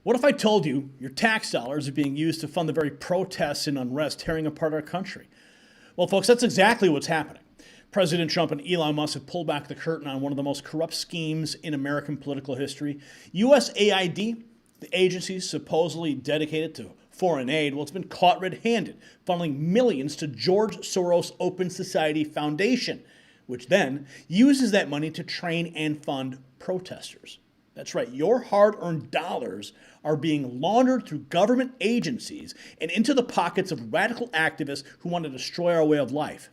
What if I told you your tax dollars are being used to fund the very protests and unrest tearing apart our country? Well, folks, that's exactly what's happening. President Trump and Elon Musk have pulled back the curtain on one of the most corrupt schemes in American political history. USAID, the agency supposedly dedicated to foreign aid, well, it's been caught red-handed, funneling millions to George Soros Open Society Foundation, which then uses that money to train and fund protesters. That's right, your hard-earned dollars are being laundered through government agencies and into the pockets of radical activists who want to destroy our way of life.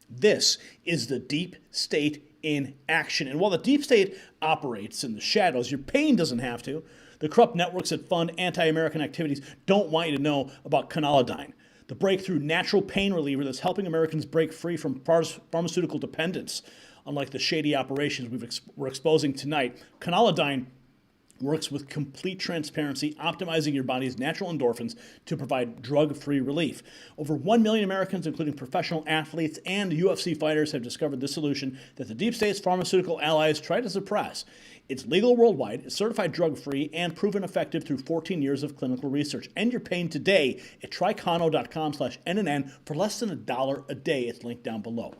This is the deep state in action. And while the deep state operates in the shadows, your pain doesn't have to. The corrupt networks that fund anti-American activities don't want you to know about Conolidine, the breakthrough natural pain reliever that's helping Americans break free from pharmaceutical dependence. Unlike the shady operations we're exposing tonight, Conolidine works with complete transparency, optimizing your body's natural endorphins to provide drug-free relief. Over 1 million Americans, including professional athletes and UFC fighters, have discovered this solution that the deep state's pharmaceutical allies try to suppress. It's legal worldwide, it's certified drug-free, and proven effective through 14 years of clinical research. End your pain today at trycono.com/NNN for less than $1 a day. It's linked down below.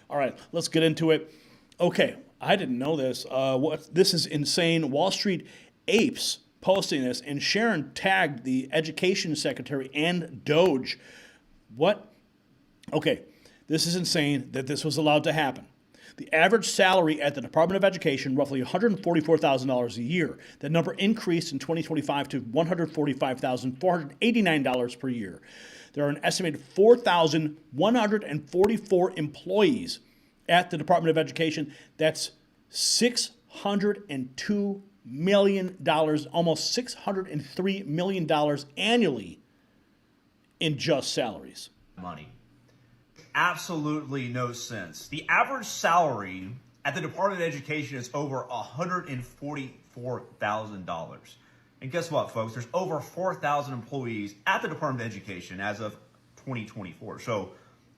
All right, let's get into it. Okay, I didn't know this. This is insane. Wall Street apes posting this, and Sharon tagged the education secretary and DOGE. What? Okay, this is insane that this was allowed to happen. The average salary at the Department of Education, roughly $144,000 a year. That number increased in 2025 to $145,489 per year. There are an estimated 4,144 employees at the Department of Education. That's $602 million, almost $603 million annually in just salaries. Money. Absolutely no sense. The average salary at the Department of Education is over $144,000. And guess what, folks? There's over 4,000 employees at the Department of Education as of 2024. So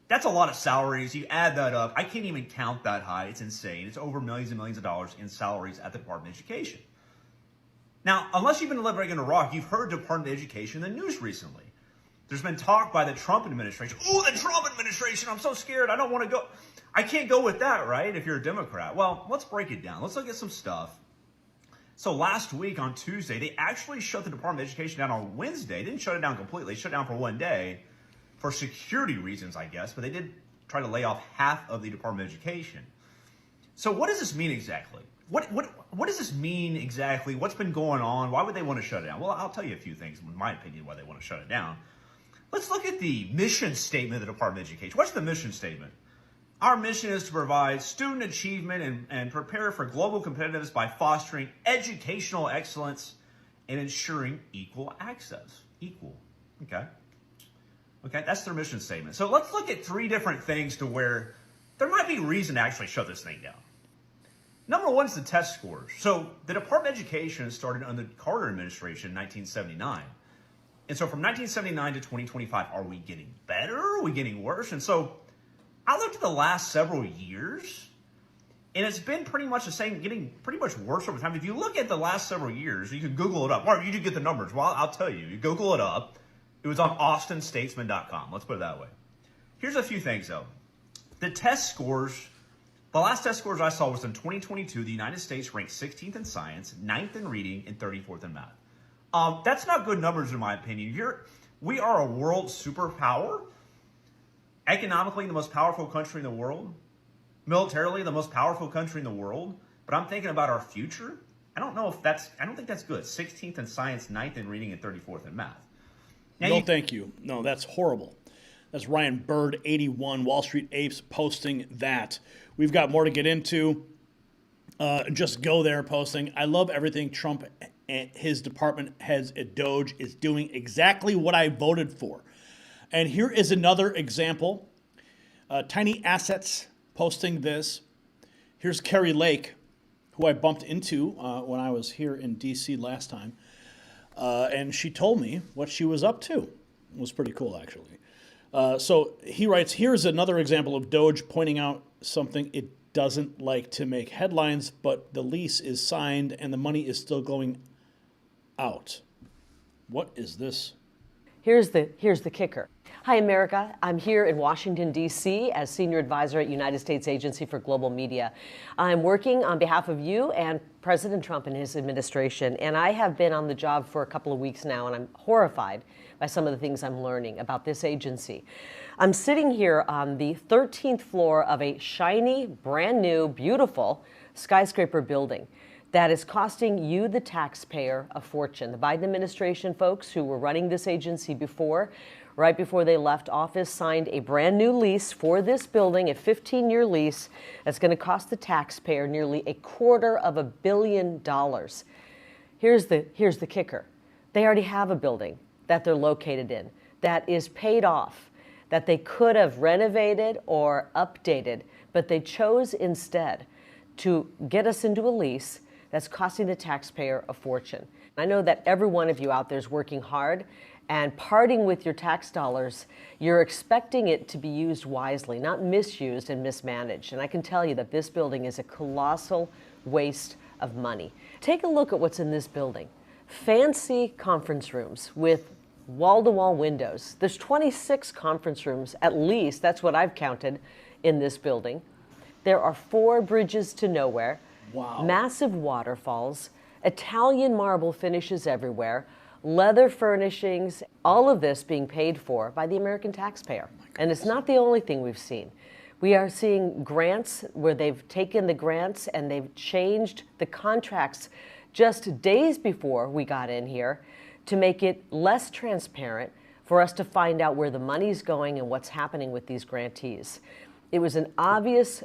that's a lot of salaries. You add that up, I can't even count that high. It's insane. It's over millions and millions of dollars in salaries at the Department of Education. Now, unless you've been living in Iraq, you've heard Department of Education in the news recently. There's been talk by the Trump administration. Oh, the Trump administration, I'm so scared. I don't want to go. I can't go with that, right, if you're a Democrat. Well, let's break it down. Let's look at some stuff. So last week on Tuesday, they actually shut the Department of Education down on Wednesday. They didn't shut it down completely. They shut it down for one day for security reasons, I guess. But they did try to lay off half of the Department of Education. So what does this mean exactly? What does this mean exactly? What's been going on? Why would they want to shut it down? Well, I'll tell you a few things, in my opinion, why they want to shut it down. Let's look at the mission statement of the Department of Education. What's the mission statement? Our mission is to provide student achievement and prepare for global competitiveness by fostering educational excellence and ensuring equal access. Equal. Okay, that's their mission statement. So let's look at three different things to where there might be reason to actually shut this thing down. Number one is the test scores. So the Department of Education started under the Carter administration in 1979. And so from 1979 to 2025, are we getting better? Are we getting worse? And so I looked at the last several years, and it's been pretty much the same, getting pretty much worse over time. If you look at the last several years, you can Google it up. Or you do get the numbers. Well, I'll tell you. You Google it up. It was on austinstatesman.com. Let's put it that way. Here's a few things, though. The test scores, the last test scores I saw was in 2022. The United States ranked 16th in science, 9th in reading, and 34th in math. That's not good numbers in my opinion. We are a world superpower, economically the most powerful country in the world, militarily the most powerful country in the world. But I'm thinking about our future. I don't think that's good. 16th in science, 9th in reading, and 34th in math. Now thank you. No, that's horrible. That's Ryan Bird, 81, Wall Street Apes, posting that. We've got more to get into. Just go there posting. I love everything Trump and his department heads at DOGE is doing exactly what I voted for. And here is another example. Tiny Assets posting this. Here's Carrie Lake, who I bumped into when I was here in D.C. last time. And she told me what she was up to. It was pretty cool, actually. So he writes, here's another example of DOGE pointing out something it doesn't like to make headlines, but the lease is signed and the money is still going out. What is this? Here's the kicker. Hi, America. I'm here in Washington, D.C. as Senior Advisor at United States Agency for Global Media. I'm working on behalf of you and President Trump and his administration, and I have been on the job for a couple of weeks now, and I'm horrified by some of the things I'm learning about this agency. I'm sitting here on the 13th floor of a shiny, brand new, beautiful skyscraper building that is costing you, the taxpayer, a fortune. The Biden administration folks who were running this agency before, right before they left office, signed a brand new lease for this building, a 15-year lease that's going to cost the taxpayer nearly $250 million. Here's the kicker. They already have a building that they're located in that is paid off, that they could have renovated or updated, but they chose instead to get us into a lease that's costing the taxpayer a fortune. I know that every one of you out there is working hard and parting with your tax dollars. You're expecting it to be used wisely, not misused and mismanaged. And I can tell you that this building is a colossal waste of money. Take a look at what's in this building. Fancy conference rooms with wall-to-wall windows. There's 26 conference rooms, at least, that's what I've counted, in this building. There are 4 bridges to nowhere. Wow. Massive waterfalls, Italian marble finishes everywhere, leather furnishings, all of this being paid for by the American taxpayer. And it's not the only thing we've seen. We are seeing grants where they've taken the grants and they've changed the contracts just days before we got in here to make it less transparent for us to find out where the money's going and what's happening with these grantees. It was an obvious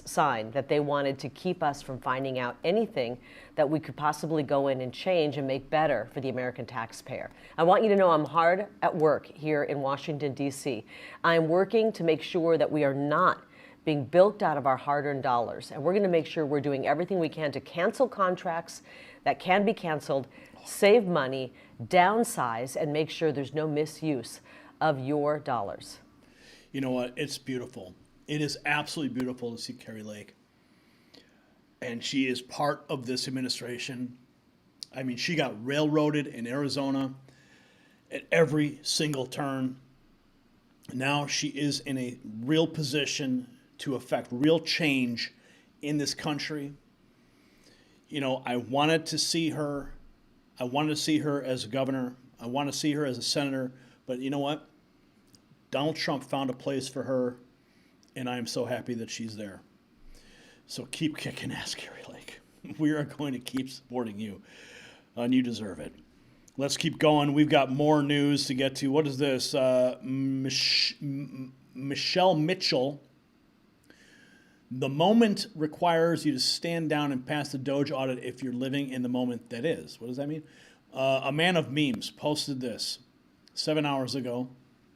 sign that they wanted to keep us from finding out anything that we could possibly go in and change and make better for the American taxpayer. I want you to know I'm hard at work here in Washington, D.C. I'm working to make sure that we are not being bilked out of our hard-earned dollars. And we're going to make sure we're doing everything we can to cancel contracts that can be canceled, save money, downsize, and make sure there's no misuse of your dollars. You know what? It's beautiful. It is absolutely beautiful to see Kari Lake. And she is part of this administration. I mean, she got railroaded in Arizona at every single turn. Now she is in a real position to affect real change in this country. You know, I wanted to see her. I wanted to see her as a governor. I want to see her as a senator. But you know what? Donald Trump found a place for her, and I am so happy that she's there. So keep kicking ass, Kari Lake. We are going to keep supporting you, and you deserve it. Let's keep going. We've got more news to get to. What is this? Michelle Mitchell. The moment requires you to stand down and pass the DOGE audit if you're living in the moment that is. What does that mean? A man of memes posted this 7 hours ago.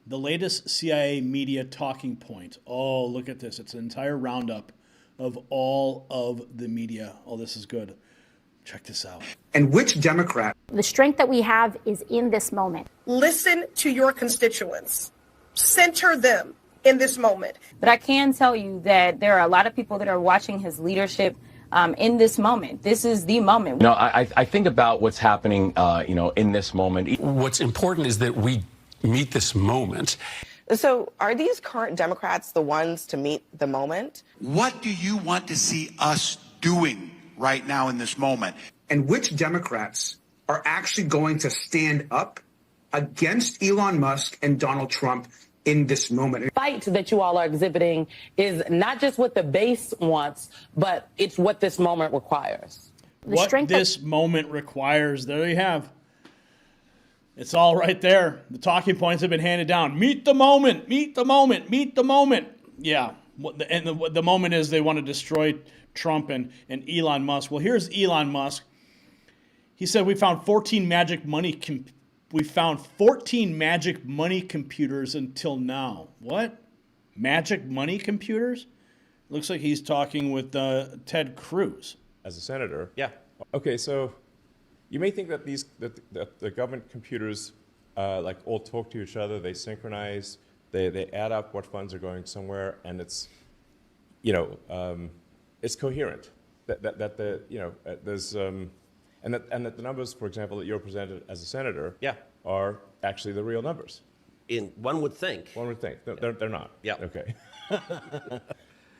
The latest CIA media talking point. Oh, look at this. It's an entire roundup of all of the media. Oh, this is good. Check this out. And which Democrat? The strength that we have is in this moment. Listen to your constituents. Center them in this moment. But I can tell you that there are a lot of people that are watching his leadership in this moment. This is the moment. No, I think about what's happening, in this moment. What's important is that we meet this moment. So are these current Democrats the ones to meet the moment? What do you want to see us doing right now in this moment? And which Democrats are actually going to stand up against Elon Musk and Donald Trump in this moment? The fight that you all are exhibiting is not just what the base wants, but it's what this moment requires. What this moment requires. There you have. It's all right there. The talking points have been handed down. Meet the moment. Meet the moment. Meet the moment. Yeah. And the moment is they want to destroy Trump and Elon Musk. Well, here's Elon Musk. He said we found 14 magic money computers until now. What? Magic money computers? Looks like he's talking with Ted Cruz. As a senator, yeah. Okay, so you may think that that the government computers all talk to each other, they synchronize, they add up what funds are going somewhere, and it's it's coherent. There's And that the numbers, for example, that you're presented as a senator are actually the real numbers. One would think. One would think. They're not. Yeah. Okay.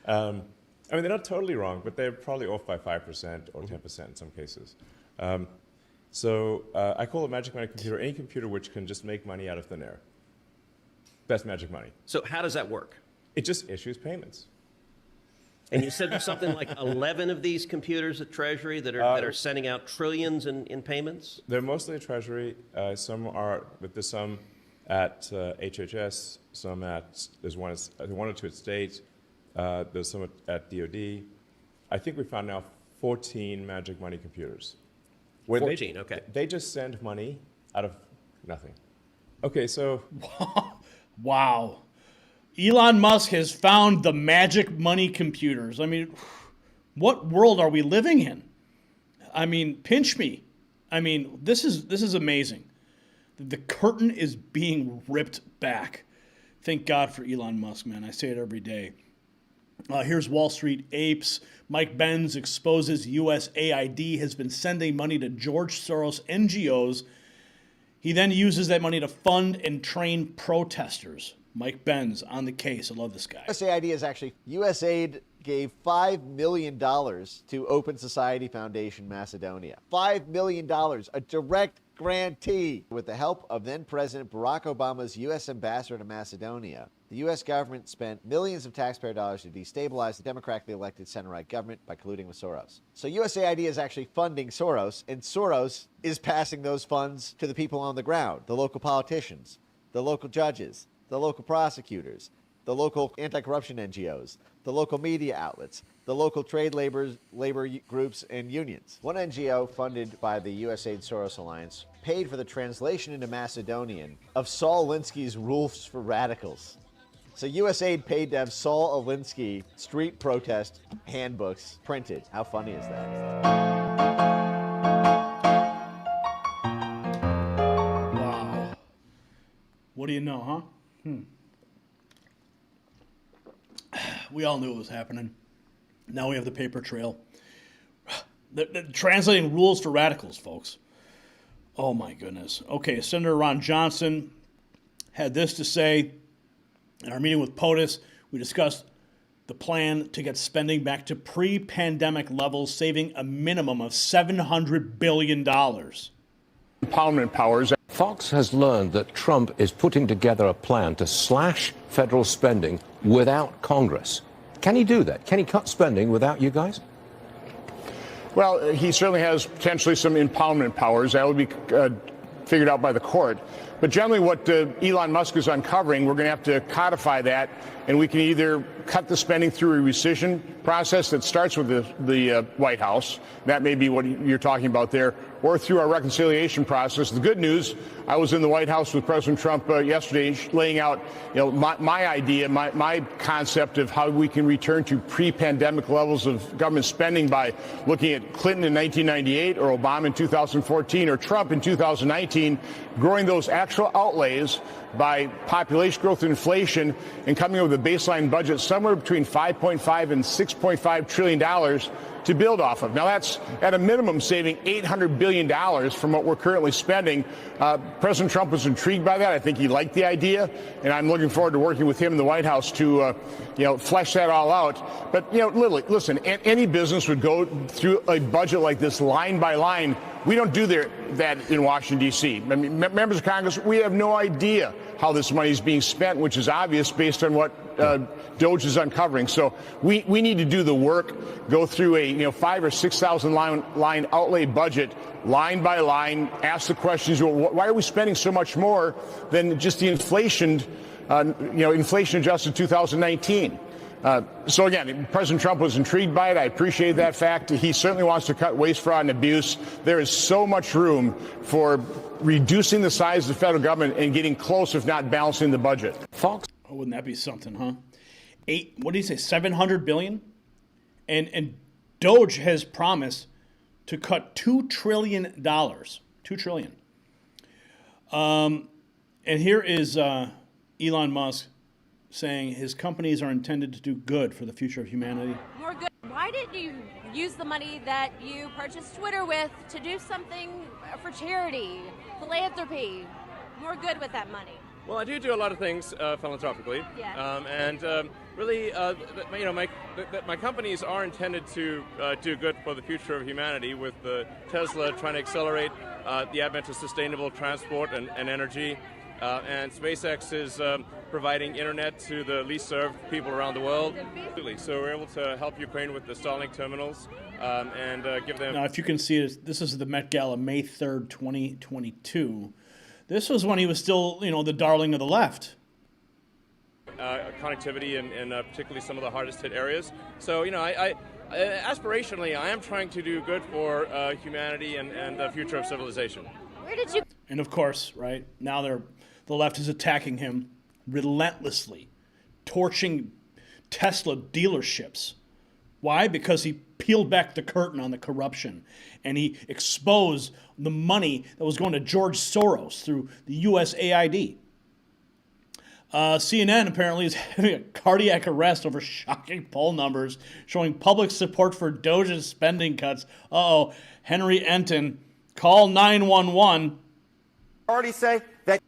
I mean, they're not totally wrong, but they're probably off by 5% or 10% in some cases. So I call a magic money computer any computer which can just make money out of thin air. That's magic money. So how does that work? It just issues payments. And you said there's something like 11 of these computers at Treasury that are sending out trillions in payments? They're mostly at Treasury. Some are, but there's some at HHS, some at, there's one or two at State, there's some at DOD. I think we found now 14 magic money computers. 14, okay. They just send money out of nothing. Okay, so. Wow. Elon Musk has found the magic money computers. I mean, what world are we living in? I mean, pinch me. I mean, this is amazing. The curtain is being ripped back. Thank God for Elon Musk, man. I say it every day. Here's Wall Street Apes. Mike Benz exposes USAID has been sending money to George Soros NGOs. He then uses that money to fund and train protesters. Mike Benz on the case. I love this guy. USAID is actually, USAID gave $5 million to Open Society Foundation Macedonia. $5 million, a direct grantee. With the help of then President Barack Obama's U.S. ambassador to Macedonia, the U.S. government spent millions of taxpayer dollars to destabilize the democratically elected center-right government by colluding with Soros. So USAID is actually funding Soros, and Soros is passing those funds to the people on the ground, the local politicians, the local judges, the local prosecutors, the local anti-corruption NGOs, the local media outlets, the local trade labor groups and unions. One NGO funded by the USAID Soros Alliance paid for the translation into Macedonian of Saul Alinsky's Rules for Radicals. So USAID paid to have Saul Alinsky street protest handbooks printed. How funny is that? Wow. What do you know, huh? We all knew it was happening. Now we have the paper trail. They're translating rules for radicals, folks. Oh, my goodness. Okay, Senator Ron Johnson had this to say. In our meeting with POTUS, we discussed the plan to get spending back to pre-pandemic levels, saving a minimum of $700 billion. Empowerment powers. Fox has learned that Trump is putting together a plan to slash federal spending without Congress. Can he do that? Can he cut spending without you guys? Well, he certainly has potentially some empowerment powers. That would be figured out by the court. But generally what Elon Musk is uncovering, we're going to have to codify that, and we can either cut the spending through a rescission process that starts with the White House. That may be what you're talking about there, or through our reconciliation process. The good news, I was in the White House with President Trump yesterday laying out my idea, my concept of how we can return to pre-pandemic levels of government spending by looking at Clinton in 1998 or Obama in 2014 or Trump in 2019, growing those actual outlays by population growth and inflation and coming up with a baseline budget somewhere between $5.5 and $6.5 trillion to build off of. Now, that's at a minimum saving $800 billion from what we're currently spending. President Trump was intrigued by that. I think he liked the idea, and I'm looking forward to working with him in the White House to flesh that all out. But, literally, listen, any business would go through a budget like this line by line. We don't do that in Washington, D.C. I mean, members of Congress, we have no idea how this money is being spent, which is obvious based on what DOGE is uncovering. So we need to do the work, go through a 5,000 or 6,000 line outlay budget, line by line, ask the questions, why are we spending so much more than just the inflation adjusted 2019? So again, President Trump was intrigued by it. I appreciate that fact. He certainly wants to cut waste, fraud, and abuse. There is so much room for reducing the size of the federal government and getting close, if not balancing the budget. Fox. Oh, wouldn't that be something, huh? What did he say, $700 billion? And DOGE has promised to cut $2 trillion. $2 trillion. And here is Elon Musk saying his companies are intended to do good for the future of humanity. More good. Why didn't you use the money that you purchased Twitter with to do something for charity, philanthropy, more good with that money? Well, I do a lot of things philanthropically, really, my companies are intended to do good for the future of humanity. With Tesla trying to accelerate the advent of sustainable transport and energy, and SpaceX is providing internet to the least served people around the world. So we're able to help Ukraine with the Starlink terminals and give them. Now, if you can see it, this is the Met Gala, May 3rd, 2022. This was when he was still, the darling of the left. Connectivity in particularly some of the hardest hit areas. So, I aspirationally, I am trying to do good for humanity and the future of civilization. Where did you? And of course, right, now the left is attacking him relentlessly, torching Tesla dealerships. Why? Because he peeled back the curtain on the corruption and he exposed the money that was going to George Soros through the USAID. CNN apparently is having a cardiac arrest over shocking poll numbers showing public support for DOGE's spending cuts. Uh-oh, Henry Enton, call 911. Already say that.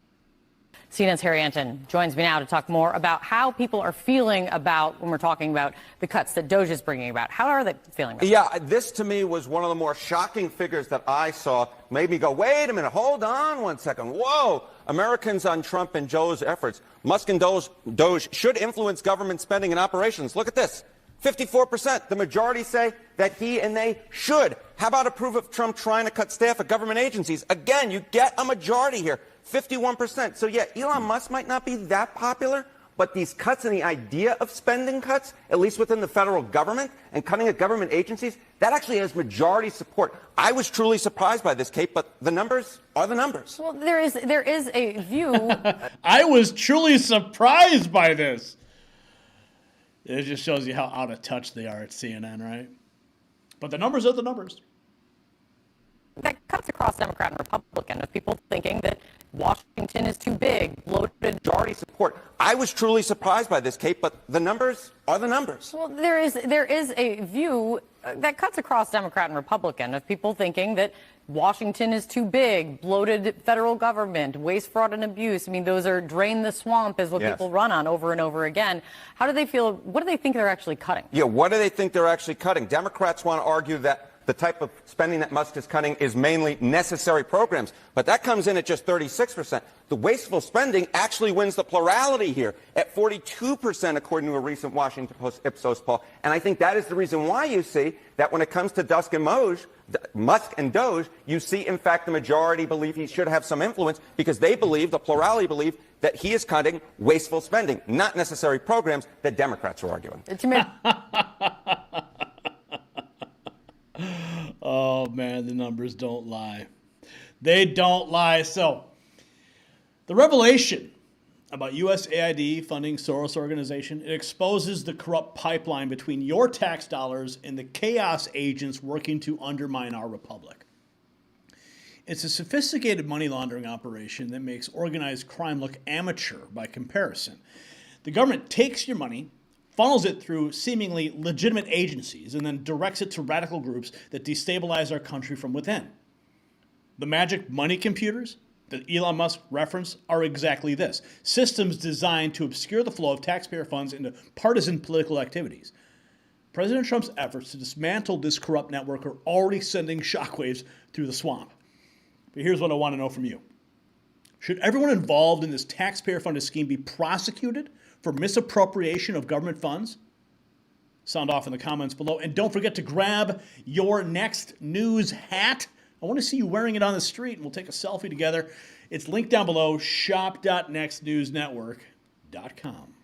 CNN's Harry Enton joins me now to talk more about how people are feeling about when we're talking about the cuts that DOGE is bringing about. How are they feeling about Yeah, this to me was one of the more shocking figures that I saw. Made me go, wait a minute, hold on one second. Whoa, Americans on Trump and Joe's efforts. Musk and DOGE should influence government spending and operations. Look at this. 54%. The majority say that he and they should. How about approve of Trump trying to cut staff at government agencies? Again, you get a majority here. 51%. So yeah, Elon Musk might not be that popular, but these cuts and the idea of spending cuts, at least within the federal government and cutting at government agencies, that actually has majority support. I was truly surprised by this, Kate, but the numbers are the numbers. Well, there is a view. I was truly surprised by this. It just shows you how out of touch they are at CNN, right? But the numbers are the numbers. That cuts across Democrat and Republican of people thinking that Washington is too big, bloated. Majority support. I was truly surprised by this, Kate, but the numbers are the numbers. Well, there is a view that cuts across Democrat and Republican of people thinking that Washington is too big, bloated federal government, waste, fraud, and abuse. I mean, those are drain the swamp is what people run on over and over again. How do they feel? What do they think they're actually cutting? Yeah, what do they think they're actually cutting? Democrats want to argue that the type of spending that Musk is cutting is mainly necessary programs, but that comes in at just 36%. The wasteful spending actually wins the plurality here at 42%, according to a recent Washington Post Ipsos poll. And I think that is the reason why you see that when it comes to Musk and DOGE, you see, in fact, the majority believe he should have some influence because they believe, the plurality believe, that he is cutting wasteful spending, not necessary programs that Democrats are arguing. Oh, man, the numbers don't lie. They don't lie. So, the revelation about USAID funding Soros organization, it exposes the corrupt pipeline between your tax dollars and the chaos agents working to undermine our republic. It's a sophisticated money laundering operation that makes organized crime look amateur by comparison. The government takes your money, funnels it through seemingly legitimate agencies, and then directs it to radical groups that destabilize our country from within. The magic money computers that Elon Musk referenced are exactly this. Systems designed to obscure the flow of taxpayer funds into partisan political activities. President Trump's efforts to dismantle this corrupt network are already sending shockwaves through the swamp. But here's what I want to know from you. Should everyone involved in this taxpayer-funded scheme be prosecuted for misappropriation of government funds? Sound off in the comments below. And don't forget to grab your next news hat. I want to see you wearing it on the street, and we'll take a selfie together. It's linked down below, shop.nextnewsnetwork.com.